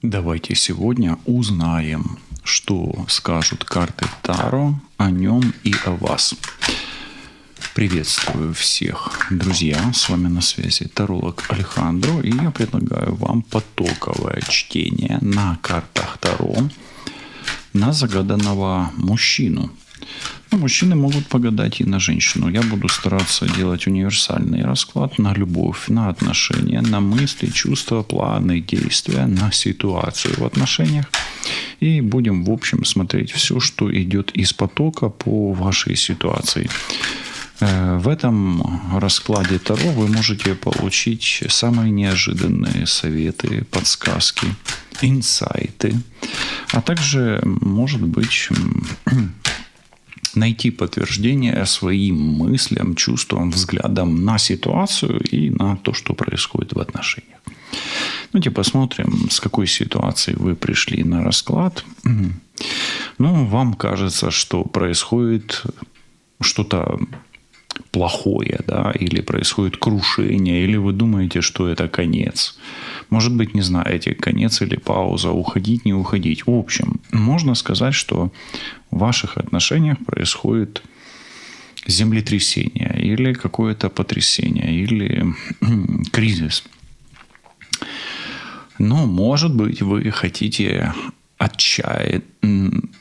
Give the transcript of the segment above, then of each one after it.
Давайте сегодня узнаем, что скажут карты Таро о нем и о вас. Приветствую всех, друзья, с вами на связи таролог Алехандро, и я предлагаю вам потоковое чтение на картах Таро на загаданного мужчину. Мужчины могут погадать и на женщину. Я буду стараться делать универсальный расклад на любовь, на отношения, на мысли, чувства, планы, действия, на ситуацию в отношениях. И будем, в общем, смотреть все, что идет из потока по вашей ситуации. В этом раскладе Таро вы можете получить самые неожиданные советы, подсказки, инсайты, а также, может быть, найти подтверждение своим мыслям, чувствам, взглядам на ситуацию и на то, что происходит в отношениях. Давайте посмотрим, с какой ситуации вы пришли на расклад. Вам кажется, что происходит что-то плохое, да, или происходит крушение, или вы думаете, что это конец. Может быть, не знаете, конец или пауза, уходить, не уходить. В общем, можно сказать, что в ваших отношениях происходит землетрясение, или какое-то потрясение, или кризис. Но, может быть, вы хотите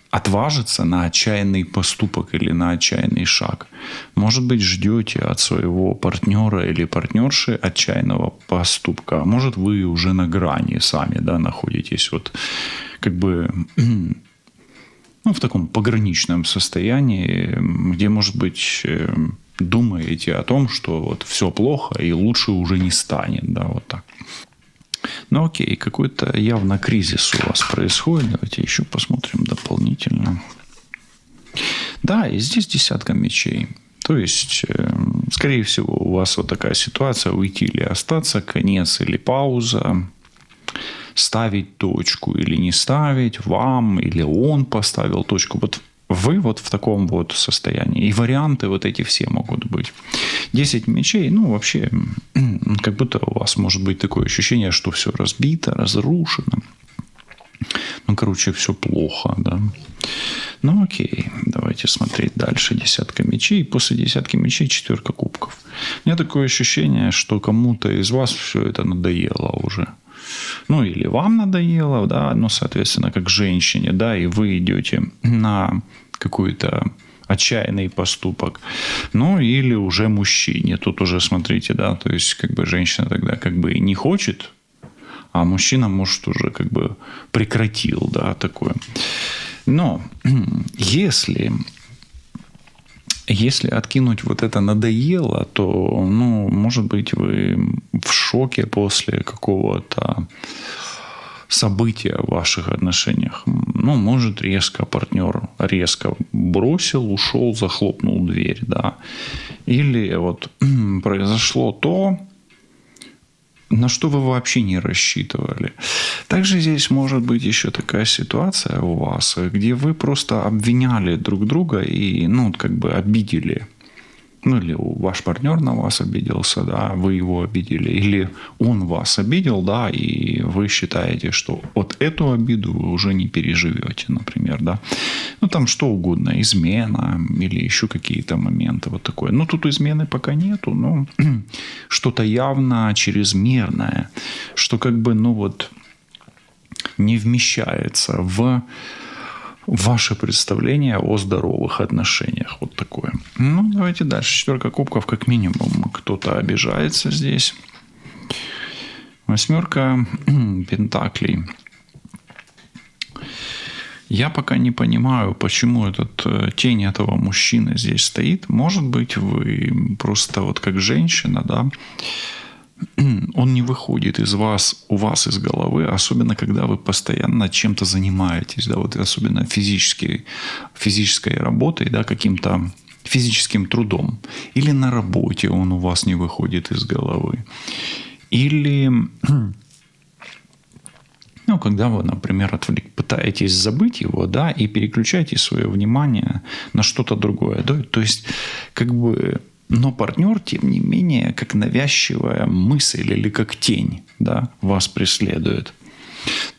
отважиться на отчаянный поступок или на отчаянный шаг. Может быть, ждете от своего партнера или партнерши отчаянного поступка. А может, вы уже на грани сами, да, находитесь в таком пограничном состоянии, где, может быть, думаете о том, что вот все плохо и лучше уже не станет, да, вот так. Окей, какой-то явно кризис у вас происходит. Давайте еще посмотрим дополнительно. Да, и здесь десятка мечей. То есть, скорее всего, у вас вот такая ситуация: уйти или остаться, конец или пауза, ставить точку или не ставить, вам или он поставил точку. Вот вы вот в таком вот состоянии. И варианты вот эти все могут быть. 10 мечей, вообще, как будто у вас может быть такое ощущение, что все разбито, разрушено. Все плохо, да. Окей, давайте смотреть дальше. Десятка мечей. После десятки мечей четверка кубков. У меня такое ощущение, что кому-то из вас все это надоело уже. Или вам надоело, да, соответственно, как женщине, да, и вы идете на какой-то отчаянный поступок. Или уже мужчине. Тут уже смотрите, да, то есть, женщина тогда и не хочет, а мужчина, может, уже прекратил, да, такое. Но если откинуть вот это надоело, то, может быть, вы в шоке после какого-то события в ваших отношениях. Может, партнер резко бросил, ушел, захлопнул дверь, да. Или вот произошло то, на что вы вообще не рассчитывали. Также здесь может быть еще такая ситуация у вас, где вы просто обвиняли друг друга и, обидели. Или ваш партнер на вас обиделся, да, вы его обидели. Или он вас обидел, да, и вы считаете, что вот эту обиду вы уже не переживете, например, да. Там что угодно, измена или еще какие-то моменты вот такое. Тут измены пока нету, но что-то явно чрезмерное, что не вмещается в ваше представление о здоровых отношениях. Вот такое. Давайте дальше. Четверка кубков, как минимум. Кто-то обижается здесь. Восьмерка пентаклей. Я пока не понимаю, почему тень этого мужчины здесь стоит. Может быть, вы просто как женщина, да, он не выходит у вас из головы, особенно когда вы постоянно чем-то занимаетесь, да, особенно физической работой, да, каким-то физическим трудом. Или на работе он у вас не выходит из головы. Или когда вы, например, пытаетесь забыть его, да, и переключаете свое внимание на что-то другое, да, то есть но партнер, тем не менее, как навязчивая мысль или как тень, да, вас преследует.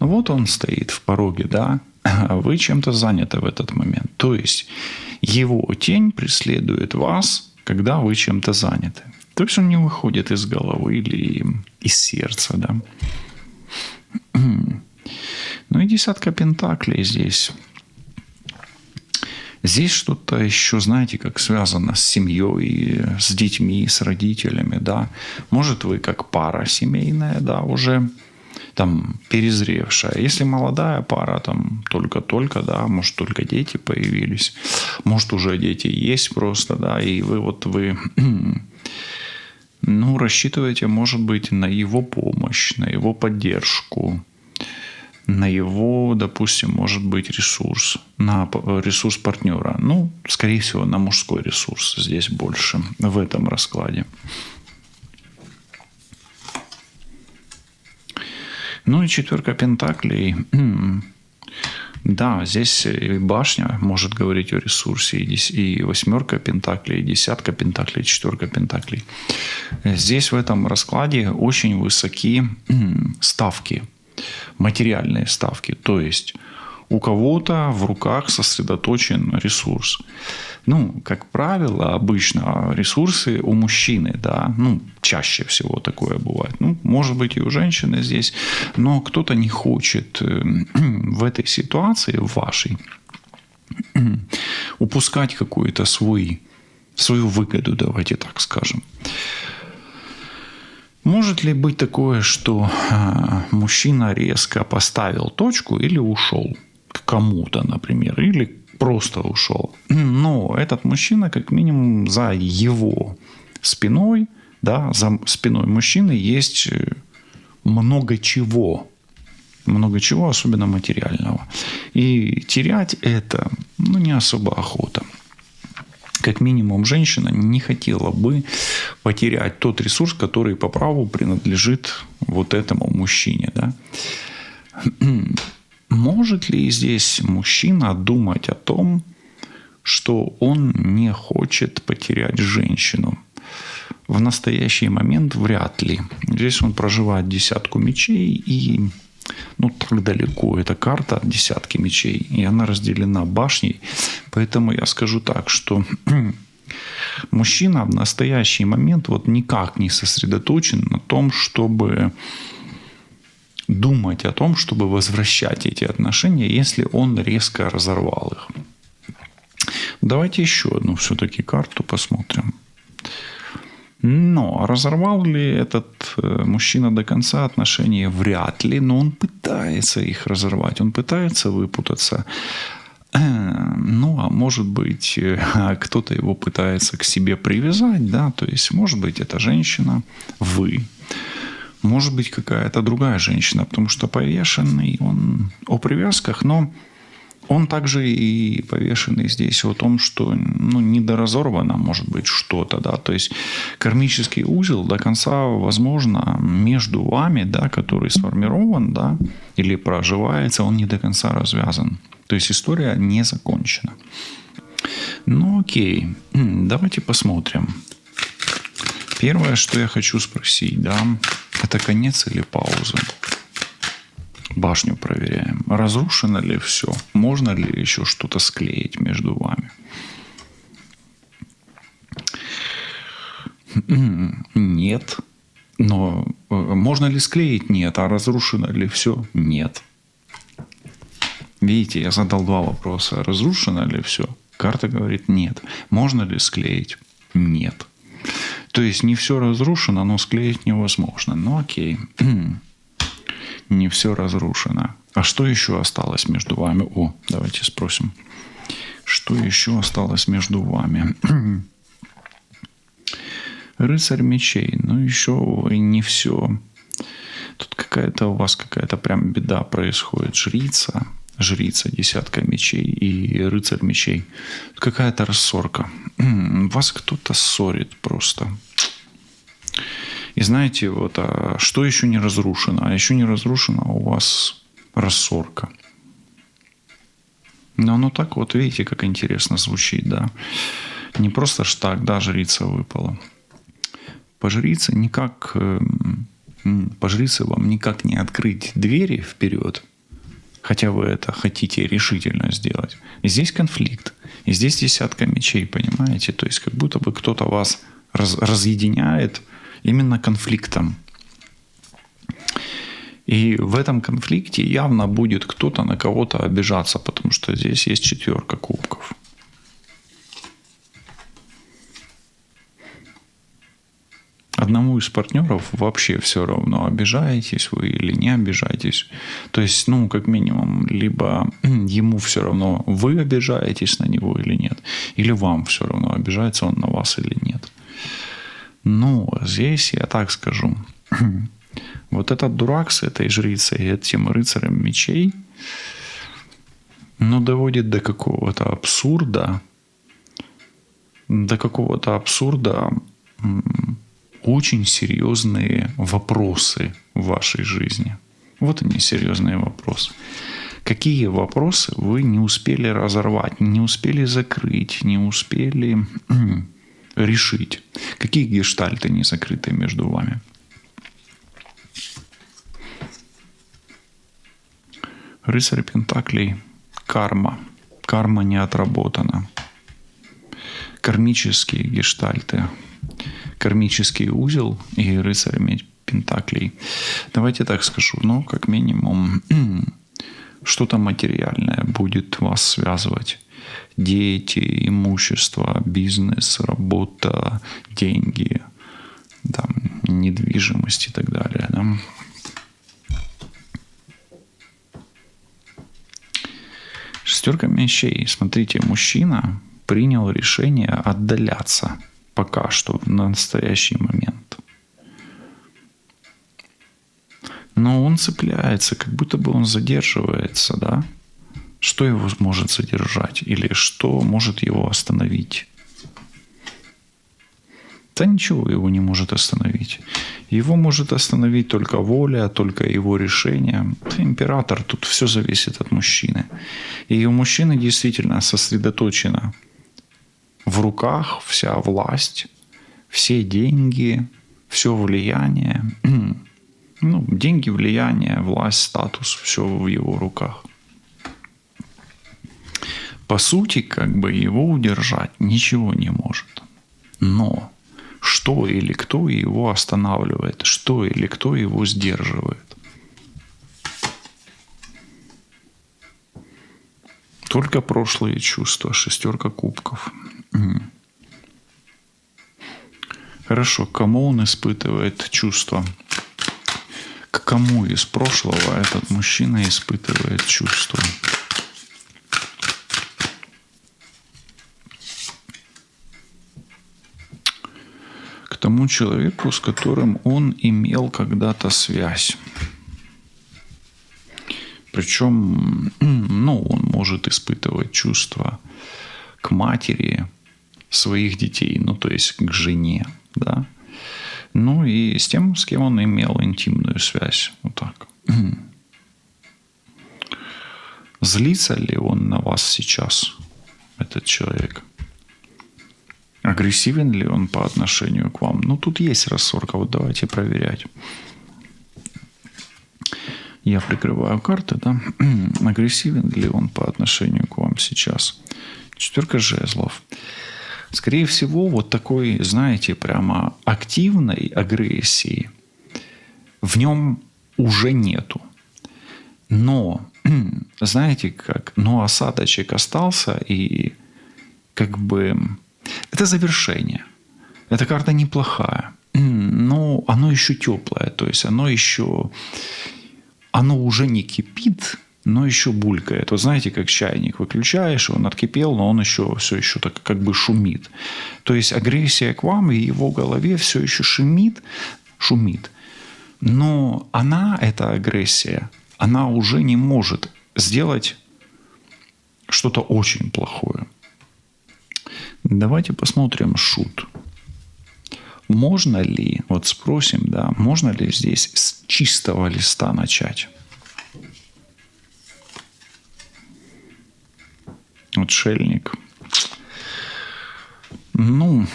Ну вот он стоит в пороге, да, а вы чем-то заняты в этот момент. То есть его тень преследует вас, когда вы чем-то заняты. То есть он не выходит из головы или из сердца, да. Ну и десятка пентаклей здесь. Здесь что-то еще, знаете, как связано с семьей, с детьми, с родителями, да. Может, вы как пара семейная, да, уже там перезревшая. Если молодая пара, там только-только, да, может, только дети появились, может, уже дети есть просто, да, и вы ну, рассчитываете, может быть, на его помощь, на его поддержку, на его, допустим, может быть, ресурс, на ресурс партнера. Ну, скорее всего, на мужской ресурс здесь больше в этом раскладе. Ну и четверка пентаклей. Да, здесь и башня может говорить о ресурсе, и восьмерка пентаклей, и десятка пентаклей, и четверка пентаклей. Здесь в этом раскладе очень высоки ставки, материальные ставки. То есть у кого-то в руках сосредоточен ресурс. Ну, как правило, обычно ресурсы у мужчины, да, ну, чаще всего такое бывает. Ну, может быть, и у женщины здесь, но кто-то не хочет в этой ситуации, в вашей, упускать какую-то свою выгоду, давайте так скажем. Может ли быть такое, что мужчина резко поставил точку или ушел к кому-то, например, или просто ушел? Но этот мужчина, как минимум, за его спиной, да, за спиной мужчины есть много чего. Много чего, особенно материального. И терять это, ну, не особо охота. Как минимум, женщина не хотела бы потерять тот ресурс, который по праву принадлежит вот этому мужчине. Да? Может ли здесь мужчина думать о том, что он не хочет потерять женщину? В настоящий момент вряд ли. Здесь он проживает десятку мечей и... Ну, так далеко эта карта от десятки мечей, и она разделена башней. Поэтому я скажу так, что мужчина в настоящий момент вот никак не сосредоточен на том, чтобы думать о том, чтобы возвращать эти отношения, если он резко разорвал их. Давайте еще одну все-таки карту посмотрим. Но разорвал ли этот мужчина до конца отношения? Вряд ли. Но он пытается их разорвать. Он пытается выпутаться. Ну, а может быть, кто-то его пытается к себе привязать. Да? То есть, может быть, это женщина, вы. Может быть, какая-то другая женщина. Потому что повешенный он о привязках, но... Он также и повешенный здесь о том, что ну, недоразорвано может быть что-то. Да? То есть кармический узел до конца, возможно, между вами, да, который сформирован, да, или проживается, он не до конца развязан. То есть история не закончена. Ну окей, давайте посмотрим. Первое, что я хочу спросить, да, это конец или пауза? Башню проверяем. Разрушено ли все? Можно ли еще что-то склеить между вами? Нет. Но можно ли склеить? Нет. А разрушено ли все? Нет. Видите, я задал два вопроса. Разрушено ли все? Карта говорит нет. Можно ли склеить? Нет. То есть не все разрушено, но склеить невозможно. Ну окей. Не все разрушено. А что еще осталось между вами? О, давайте спросим. Что еще осталось между вами? Рыцарь мечей. Ну, еще не все. Тут какая-то у вас какая-то прям беда происходит. Жрица, десятка мечей и рыцарь мечей. Тут какая-то рассорка. Вас кто-то ссорит просто. И знаете, вот, а что еще не разрушено? А еще не разрушена у вас рассорка. Но оно так вот, видите, как интересно звучит, да? Не просто ж так, да, жрица выпала. По жрице вам никак не открыть двери вперед, хотя вы это хотите решительно сделать. И здесь конфликт. И здесь десятка мечей, понимаете? То есть как будто бы кто-то вас разъединяет именно конфликтом. И в этом конфликте явно будет кто-то на кого-то обижаться, потому что здесь есть 4 кубков. Одному из партнеров вообще все равно, обижаетесь вы или не обижаетесь. То есть, ну, как минимум, либо ему все равно, вы обижаетесь на него или нет, или вам все равно, обижается он на вас или нет. Ну, здесь я так скажу. Вот этот дурак с этой жрицей и этим рыцарем мечей, ну, доводит до какого-то абсурда, очень серьезные вопросы в вашей жизни. Вот они, серьезные вопросы. Какие вопросы вы не успели разорвать, не успели закрыть, не успели решить? Какие гештальты не закрыты между вами? Рыцарь Пентаклей. Карма. Карма не отработана. Кармические гештальты. Кармический узел и рыцарь Пентаклей. Давайте так скажу. Ну, как минимум, что-то материальное будет вас связывать. Дети, имущество, бизнес, работа, деньги, там, недвижимость и так далее. Да? Шестерка мечей. Смотрите, мужчина принял решение отдаляться пока что, в настоящий момент. Но он цепляется, как будто бы он задерживается, да? Что его может задержать? Или что может его остановить? Да ничего его не может остановить. Его может остановить только воля, только его решение. Император, тут все зависит от мужчины. И у мужчины действительно сосредоточено в руках вся власть, все деньги, все влияние. Ну, деньги, влияние, власть, статус, все в его руках. По сути, как бы его удержать ничего не может. Но что или кто его останавливает? Что или кто его сдерживает? Только прошлые чувства. Шестерка кубков. Хорошо. К кому он испытывает чувства? К кому из прошлого этот мужчина испытывает чувства? К тому человеку, с которым он имел когда-то связь. Причем, ну, он может испытывать чувства к матери своих детей, ну, то есть к жене, да. Ну, и с тем, с кем он имел интимную связь. Вот так. Злится ли он на вас сейчас, этот человек? Агрессивен ли он по отношению к вам? Ну, тут есть рассорка, вот давайте проверять. Я прикрываю карты, да? Агрессивен ли он по отношению к вам сейчас? Четверка жезлов. Скорее всего, вот такой, знаете, прямо активной агрессии в нем уже нету. Но, знаете как, но осадочек остался, и как бы это завершение. Эта карта неплохая, но оно еще теплое, то есть оно уже не кипит, но еще булькает. Вот знаете, как чайник выключаешь, он откипел, но он еще все еще так как бы шумит. То есть агрессия к вам и его голове все еще шумит. Но эта агрессия, она уже не может сделать что-то очень плохое. Давайте посмотрим шут. Можно ли, вот спросим, да, можно ли здесь с чистого листа начать? Отшельник. Ну,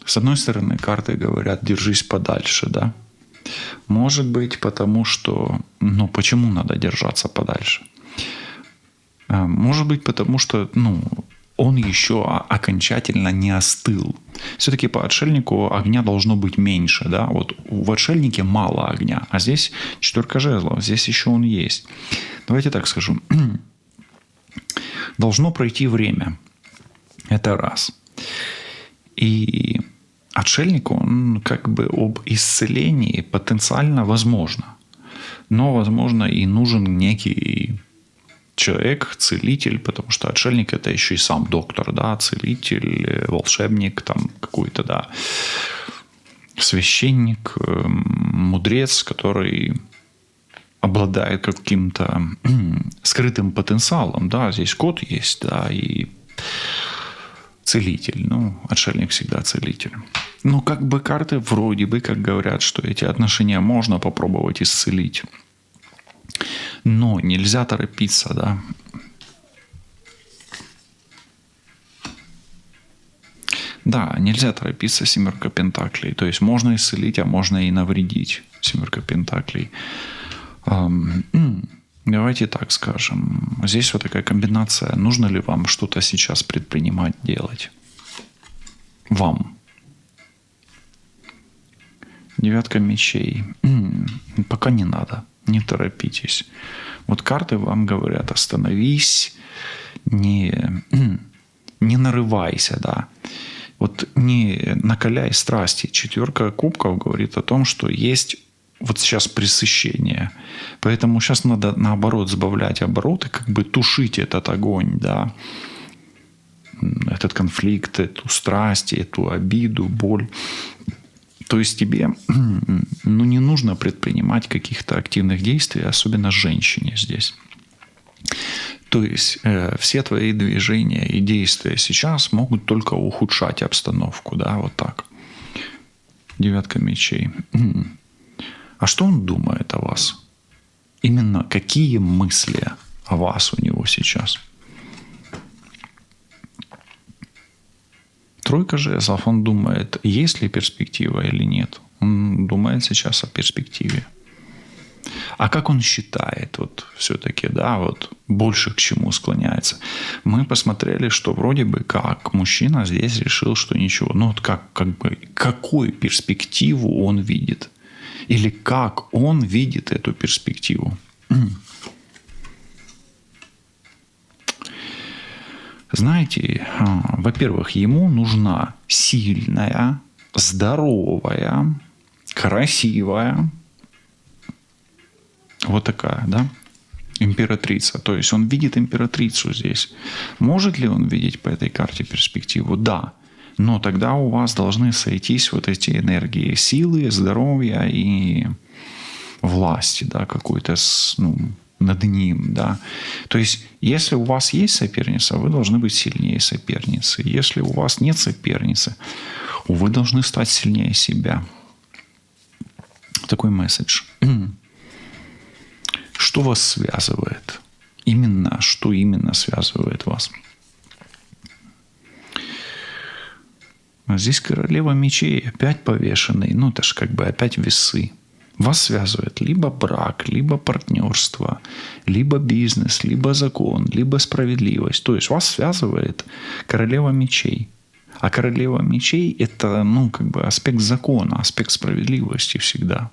с одной стороны, карты говорят, держись подальше, да. Может быть, потому что, почему надо держаться подальше? Может быть, потому что, он еще окончательно не остыл. Все-таки по отшельнику огня должно быть меньше, да? Вот в отшельнике мало огня, а здесь 4 жезлов, здесь еще он есть. Давайте так скажу. Должно пройти время. Это раз. И отшельник, он как бы об исцелении потенциально возможно. Но, возможно, и нужен некий человек, целитель, потому что отшельник – это еще и сам доктор, да, целитель, волшебник, там какой-то, да, священник, мудрец, который обладает каким-то скрытым потенциалом, да, здесь кот есть, да, и целитель, отшельник всегда целитель. Но как бы карты вроде бы как говорят, что эти отношения можно попробовать исцелить. Но нельзя торопиться, да. Да, нельзя торопиться, 7 пентаклей. То есть можно исцелить, а можно и навредить. 7 пентаклей. Давайте так скажем. Здесь вот такая комбинация. Нужно ли вам что-то сейчас предпринимать, делать? Вам. 9 мечей. Пока не надо. Не торопитесь. Вот карты вам говорят: остановись, не нарывайся, да. Вот не накаляй страсти. 4 кубков говорит о том, что есть вот сейчас пресыщение. Поэтому сейчас надо, наоборот, сбавлять обороты, как бы тушить этот огонь, да. Этот конфликт, эту страсть, эту обиду, боль. То есть тебе не нужно предпринимать каких-то активных действий, особенно женщине здесь. То есть все твои движения и действия сейчас могут только ухудшать обстановку, да, вот так. 9 мечей. А что он думает о вас? Именно какие мысли о вас у него сейчас? 3 жезлов, он думает, есть ли перспектива или нет. Он думает сейчас о перспективе. А как он считает, вот все-таки, да, вот больше к чему склоняется? Мы посмотрели, что вроде бы как мужчина здесь решил, что ничего. Вот какую перспективу он видит? Или как он видит эту перспективу? Знаете, во-первых, ему нужна сильная, здоровая, красивая, вот такая, да, императрица. То есть он видит императрицу здесь. Может ли он видеть по этой карте перспективу? Да. Но тогда у вас должны сойтись вот эти энергии силы, здоровья и власти, да, какой-то, над ним, да. То есть, если у вас есть соперница, вы должны быть сильнее соперницы. Если у вас нет соперницы, вы должны стать сильнее себя. Такой месседж. Что вас связывает? Что именно связывает вас? Здесь королева мечей, опять повешенный. Это ж как бы опять весы. Вас связывает либо брак, либо партнерство, либо бизнес, либо закон, либо справедливость. То есть вас связывает королева мечей. А королева мечей – это, аспект закона, аспект справедливости всегда.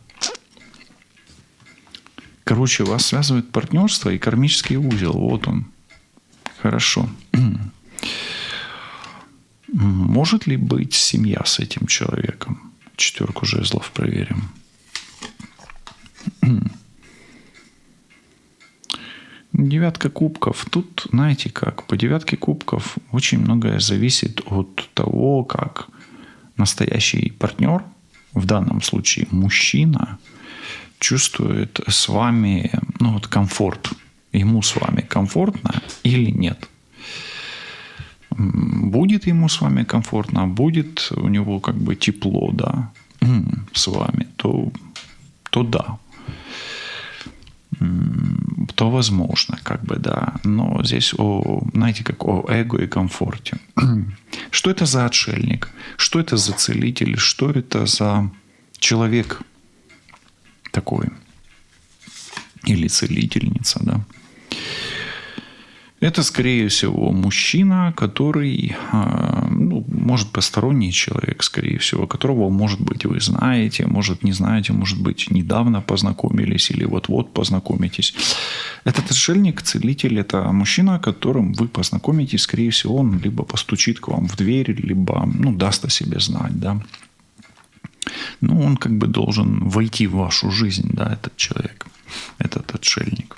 Короче, вас связывает партнерство и кармический узел. Вот он. Хорошо. Может ли быть семья с этим человеком? 4 жезлов проверим. 9 кубков. Тут, знаете как, по 9 кубков очень многое зависит от того, как настоящий партнер, в данном случае мужчина, чувствует с вами комфорт. Ему с вами комфортно или нет. Будет ему с вами комфортно, будет у него как бы тепло, да, с вами, то да. То возможно, как бы, да. Но здесь знаете, как о эго и комфорте. Что это за отшельник? Что это за целитель? Что это за человек такой? Или целительница, да? Это, скорее всего, мужчина, который, ну, может, посторонний человек, скорее всего, которого, может быть, вы знаете, может, не знаете, может быть, недавно познакомились или вот-вот познакомитесь. Этот отшельник, целитель, это мужчина, которым вы познакомитесь, скорее всего, он либо постучит к вам в дверь, либо, ну, даст о себе знать, да. Ну, он как бы должен войти в вашу жизнь, да, этот человек, этот отшельник.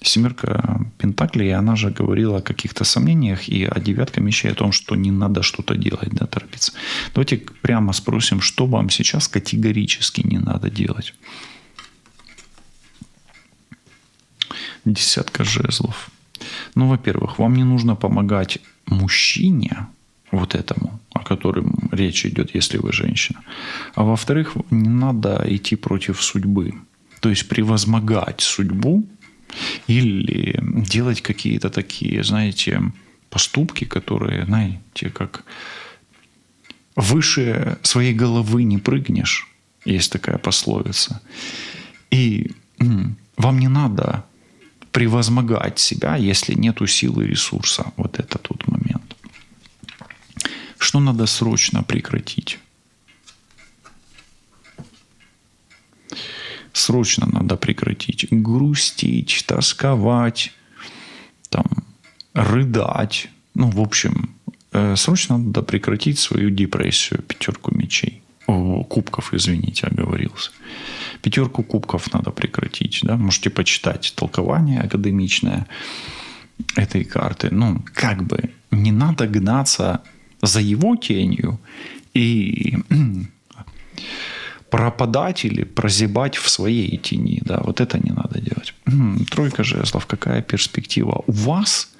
Семерка Пентаклей, она же говорила о каких-то сомнениях, и о девятка мечей, о том, что не надо что-то делать, да, торопиться. Давайте прямо спросим, что вам сейчас категорически не надо делать. Десятка жезлов. Ну, во-первых, вам не нужно помогать мужчине, вот этому, о котором речь идет, если вы женщина. А во-вторых, не надо идти против судьбы. То есть превозмогать судьбу, или делать какие-то такие, знаете, поступки, которые, знаете, как выше своей головы не прыгнешь. Есть такая пословица. И вам не надо превозмогать себя, если нету силы и ресурса. Вот это тот момент. Что надо срочно прекратить? Срочно надо прекратить грустить, тосковать, там, рыдать. Ну, в общем, срочно надо прекратить свою депрессию. Пятерку мечей. Кубков, извините, оговорился. Пятерку кубков надо прекратить. Да? Можете почитать толкование академичное этой карты. Ну, как бы не надо гнаться за его тенью и пропадать или прозябать в своей тени. Да, вот это не надо делать. Тройка жезлов. Какая перспектива у вас,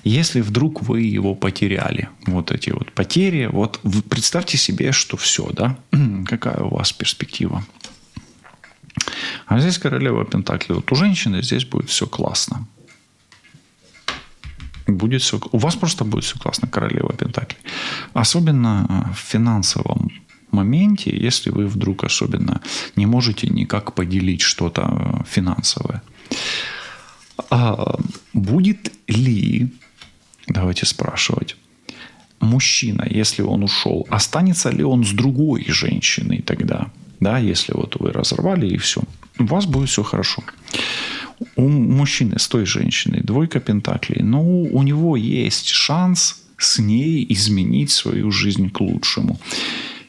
если вдруг вы его потеряли? Вот эти вот потери. Вот представьте себе, что все, да? Какая у вас перспектива? А здесь королева Пентаклей. Вот у женщины здесь будет все классно. Будет все, у вас просто будет все классно, королева Пентаклей. Особенно в финансовом моменте, если вы вдруг особенно не можете никак поделить что-то финансовое. А будет ли, давайте спрашивать, мужчина, если он ушел, останется ли он с другой женщиной тогда? Да, если вот вы разорвали и все. У вас будет все хорошо. У мужчины с той женщиной двойка пентаклей, но у него есть шанс с ней изменить свою жизнь к лучшему.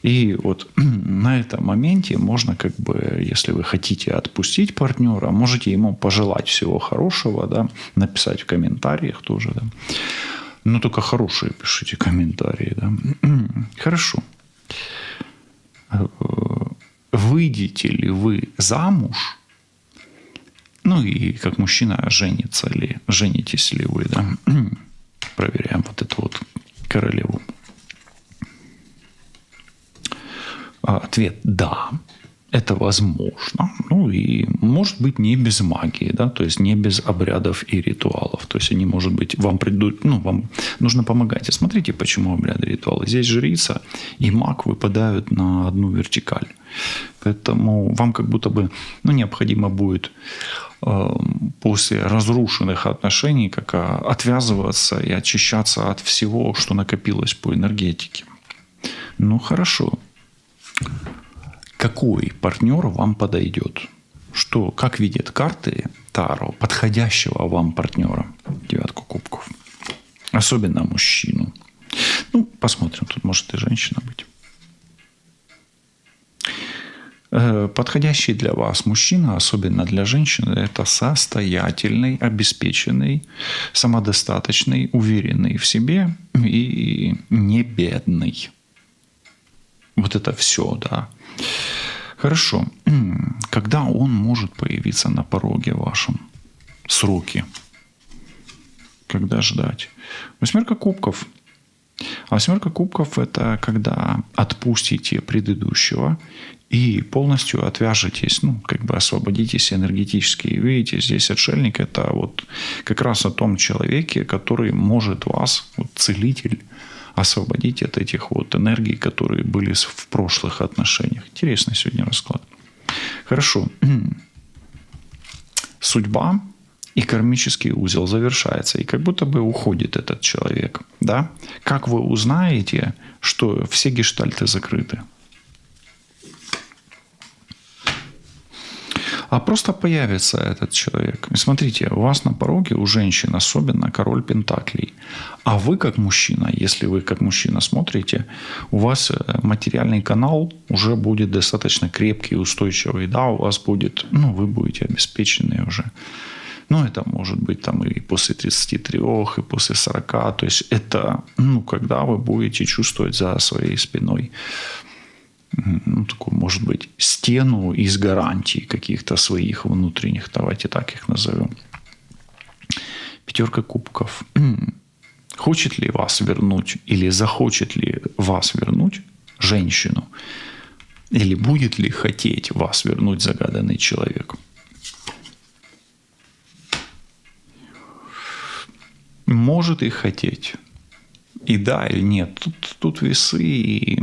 И вот на этом моменте можно, как бы, если вы хотите отпустить партнера, можете ему пожелать всего хорошего, да, написать в комментариях тоже, да. Но только хорошие пишите комментарии, да. Хорошо. Выйдете ли вы замуж? Ну и как мужчина, женитесь ли вы, да? Проверяем вот эту вот королеву. Ответ «да». Это возможно. Ну и может быть не без магии, да, то есть не без обрядов и ритуалов. То есть они, может быть, вам придут, ну, вам нужно помогать. И смотрите, почему обряды и ритуалы. Здесь жрица и маг выпадают на одну вертикаль. Поэтому вам как будто бы, ну, необходимо будет после разрушенных отношений как отвязываться и очищаться от всего, что накопилось по энергетике. Ну, хорошо. Какой партнер вам подойдет? Что, как видят карты Таро подходящего вам партнера? Девятку кубков. Особенно мужчину. Ну, посмотрим. Тут может и женщина быть. Подходящий для вас мужчина, особенно для женщины, это состоятельный, обеспеченный, самодостаточный, уверенный в себе и не бедный. Вот это все, да. Хорошо. Когда он может появиться на пороге вашем? Сроки. Когда ждать? Восьмерка кубков. А восьмерка кубков – это когда отпустите предыдущего и полностью отвяжетесь, ну, как бы освободитесь энергетически. И видите, здесь отшельник – это вот как раз о том человеке, который может вас, вот целитель, освободить от этих вот энергий, которые были в прошлых отношениях. Интересный сегодня расклад. Хорошо. судьба и кармический узел завершается, и как будто бы уходит этот человек. Да? Как вы узнаете, что все гештальты закрыты? А просто появится этот человек. И смотрите, у вас на пороге, у женщин особенно, король пентаклей. А вы как мужчина, если вы как мужчина смотрите, у вас материальный канал уже будет достаточно крепкий, устойчивый. Да, у вас будет, вы будете обеспечены уже. Это может быть там и после 33, и после 40. То есть это, когда вы будете чувствовать за своей спиной такую, может быть, стену из гарантий каких-то своих внутренних, давайте так их назовем. 5 кубков. Хочет ли вас вернуть или захочет ли вас вернуть женщину? Или будет ли хотеть вас вернуть загаданный человек? Может и хотеть. И да, или нет. Тут весы. И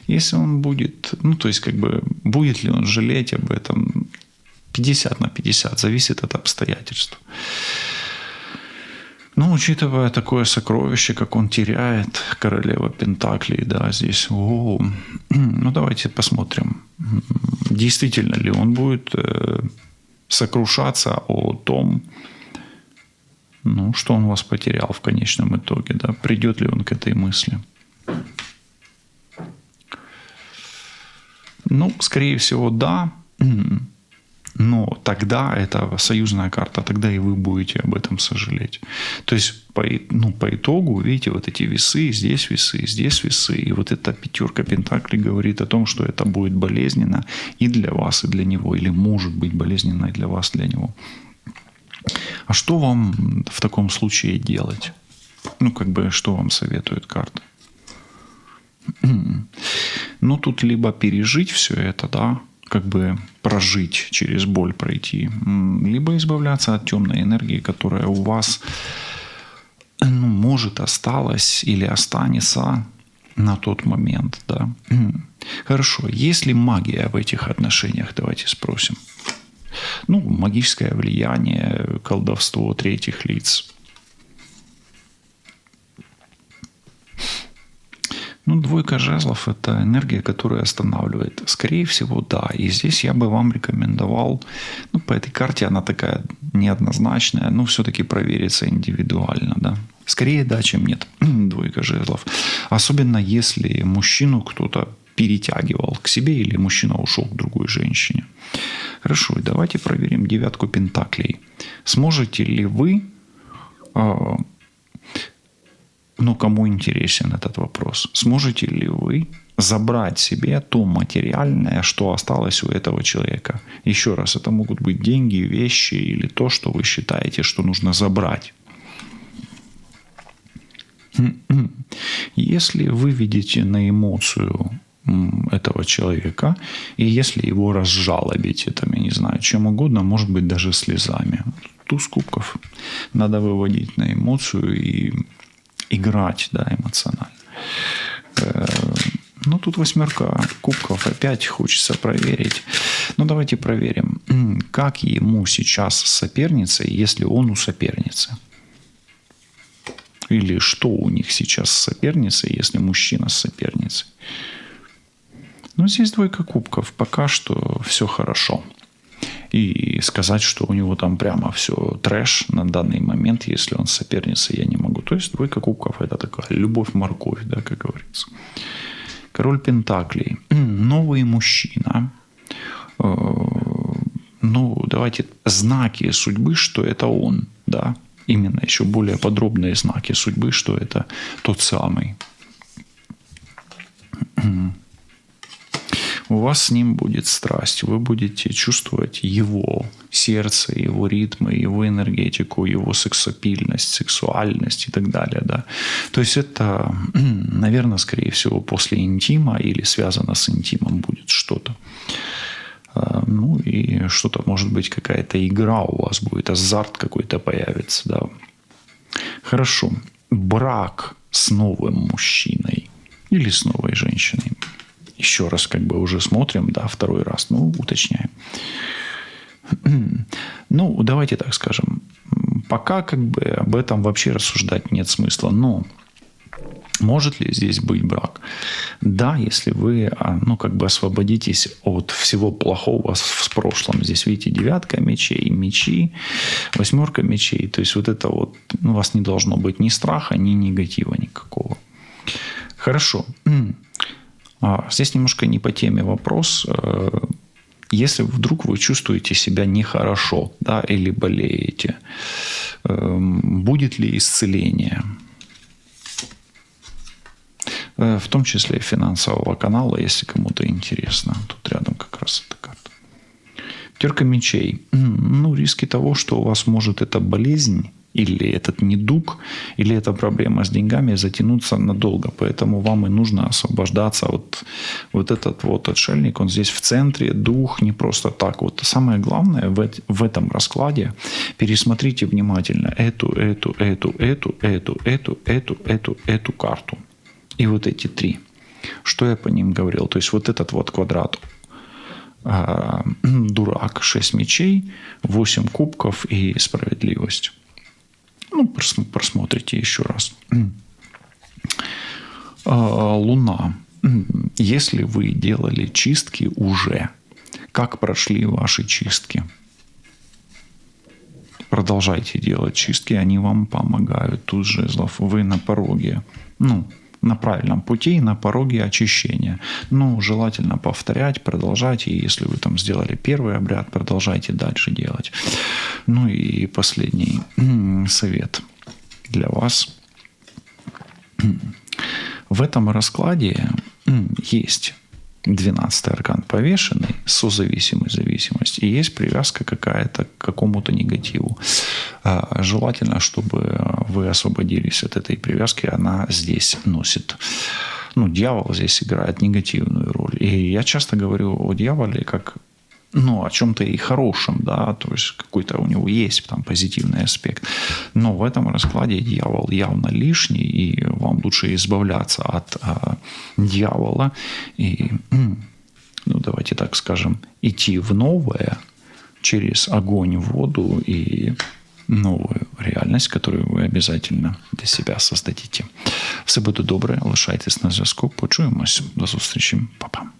если он будет... то есть, будет ли он жалеть об этом? 50/50. Зависит от обстоятельств. Учитывая такое сокровище, как он теряет, королева пентаклей, да, здесь... давайте посмотрим. Действительно ли он будет сокрушаться о том, что он вас потерял в конечном итоге, да? Придет ли он к этой мысли? Скорее всего, да. Но тогда это союзная карта, тогда и вы будете об этом сожалеть. То есть, по итогу, видите, вот эти весы, здесь весы. И вот эта 5 пентаклей говорит о том, что это будет болезненно и для вас, и для него. Или может быть болезненно и для вас, и для него. А что вам в таком случае делать? Что вам советует карта? Тут либо пережить все это, да, прожить, через боль пройти, либо избавляться от темной энергии, которая у вас, может, осталась или останется на тот момент, да. Хорошо. Есть ли магия в этих отношениях? Давайте спросим. Магическое влияние, колдовство третьих лиц. 2 жезлов – это энергия, которая останавливает. Скорее всего, да. И здесь я бы вам рекомендовал, по этой карте она такая неоднозначная, все-таки провериться индивидуально, да. Скорее да, чем нет. 2 жезлов. Особенно если мужчину кто-то перетягивал к себе или мужчина ушел к другой женщине. Хорошо, и давайте проверим 9 пентаклей. Сможете ли вы, кому интересен этот вопрос, сможете ли вы забрать себе то материальное, что осталось у этого человека? Еще раз, это могут быть деньги, вещи или то, что вы считаете, что нужно забрать. Если вы видите на эмоцию этого человека, и если его разжалобить, я не знаю, чем угодно, может быть, даже слезами. Туз кубков надо выводить на эмоцию и играть, да, эмоционально. Тут 8 кубков. Опять хочется проверить. Давайте проверим, как ему сейчас с соперницей, если он у соперницы. Или что у них сейчас с соперницей, если мужчина с соперницей. Здесь 2 кубков. Пока что все хорошо. И сказать, что у него там прямо все трэш на данный момент, если он с соперницей, я не могу. То есть 2 кубков – это такая любовь-морковь, да, как говорится. Король пентаклей. Новый мужчина. Давайте знаки судьбы, что это он, да. Именно еще более подробные знаки судьбы, что это тот самый. У вас с ним будет страсть, вы будете чувствовать его сердце, его ритмы, его энергетику, его сексапильность, сексуальность и так далее. Да? То есть это, наверное, скорее всего, после интима или связано с интимом будет что-то. И что-то, может быть, какая-то игра у вас будет, азарт какой-то появится. Да? Хорошо. Брак с новым мужчиной или с новой женщиной. Еще раз уже смотрим, да, 2 раз, уточняем. Ну, давайте так скажем. Пока как бы об этом вообще рассуждать нет смысла. Но может ли здесь быть брак? Да, если вы, ну, как бы освободитесь от всего плохого в прошлом. Здесь, видите, 9 мечей, мечи, 8 мечей. То есть, вот это вот, у вас не должно быть ни страха, ни негатива никакого. Хорошо. Здесь немножко не по теме вопрос. Если вдруг вы чувствуете себя нехорошо, да, или болеете, будет ли исцеление? В том числе и финансового канала, если кому-то интересно. Тут рядом как раз эта карта. 10 мечей. Ну, риски того, что у вас может эта болезнь, или этот недуг, или эта проблема с деньгами затянуться надолго. Поэтому вам и нужно освобождаться. Вот этот вот отшельник, он здесь в центре, дух, не просто так. Вот самое главное в этом раскладе, пересмотрите внимательно эту карту. И вот эти 3. Что я по ним говорил? То есть, вот этот вот квадрат. Дурак, 6 мечей, 8 кубков и справедливость. Ну, просмотрите еще раз. Луна. Если вы делали чистки уже, как прошли ваши чистки? Продолжайте делать чистки, они вам помогают. Тут жезлов, вы на пороге. Ну, на правильном пути, на пороге очищения. Ну, желательно повторять, продолжать. И если вы там сделали первый обряд, продолжайте дальше делать. Ну и последний совет для вас. В этом раскладе есть 12-й аркан повешенный, созависимый, зависимость, и есть привязка какая-то к какому-то негативу. Желательно, чтобы вы освободились от этой привязки, она здесь носит. Ну, дьявол здесь играет негативную роль. И я часто говорю о дьяволе как, ну, о чем-то и хорошем, да, то есть какой-то у него есть там позитивный аспект. Но в этом раскладе дьявол явно лишний, и вам лучше избавляться от дьявола и, ну, давайте так скажем, идти в новое через огонь, воду и новую реальность, которую ви обов'язково для себе создадите. Все буде добре, лишайтесь на зв'язку. Почуємось. До зустрічі. Па-па.